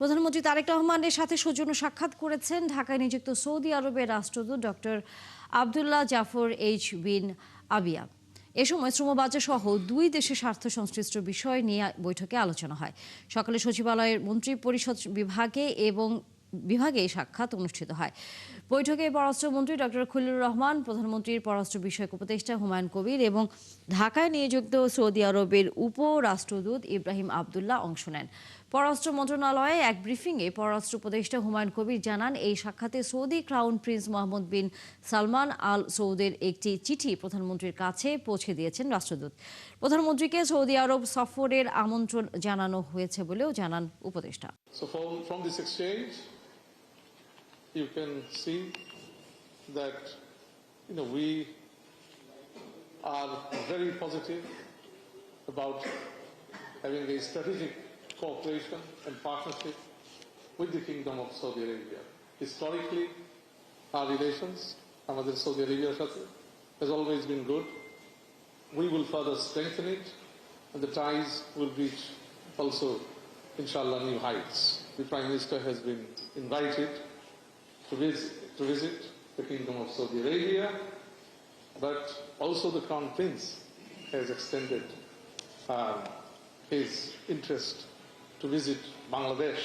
প্রধানমন্ত্রী তারেক রহমানের সাথে সৌজন্য সাক্ষাৎ করেছেন ঢাকায় নিযুক্ত সৌদি আরবের রাষ্ট্রদূত ডক্টর আবদুল্লাহ জাফর এইচ বিন আবিয়া। এ সময় শ্রমবাজার সহ দুই দেশের স্বার্থ সংশ্লিষ্ট বিষয় নিয়ে বৈঠকে আলোচনা হয়। সকালে সচিবালয়ের মন্ত্রী পরিষদ বিভাগে এই সাক্ষাৎ অনুষ্ঠিত হয়। বৈঠকে পররাষ্ট্রমন্ত্রী ডক্টর খলিলুর রহমান, প্রধানমন্ত্রীর পররাষ্ট্র বিষয়ক উপদেষ্টা হুমায়ুন কবির এবং ঢাকায় নিযুক্ত সৌদি আরবের উপরাষ্ট্রদূত ইব্রাহিম আবদুল্লাহ অংশ নেন। পররাষ্ট্র মন্ত্রণালয়ে এক ব্রিফিংয়ে পররাষ্ট্র উপদেষ্টা হুমায়ুন কবির জানান, এই সাক্ষাতে সৌদি ক্রাউন প্রিন্স মোহাম্মদ বিন সালমান আল সৌদের একটি চিঠি প্রধানমন্ত্রীর কাছে পৌঁছে দিয়েছেন রাষ্ট্রদূত। প্রধানমন্ত্রীকে সৌদি আরব সফরের আমন্ত্রণ জানানো হয়েছে বলেও জানান উপদেষ্টা। From this exchange, you can see that we are very positive about having a strategic cooperation and partnership with the Kingdom of Saudi Arabia. Historically, our relations with Saudi Arabia has always been good. We will further strengthen it, and the ties will reach also, inshallah, new heights. The Prime Minister has been invited to visit the Kingdom of Saudi Arabia, but also the Crown Prince has extended his interest to visit Bangladesh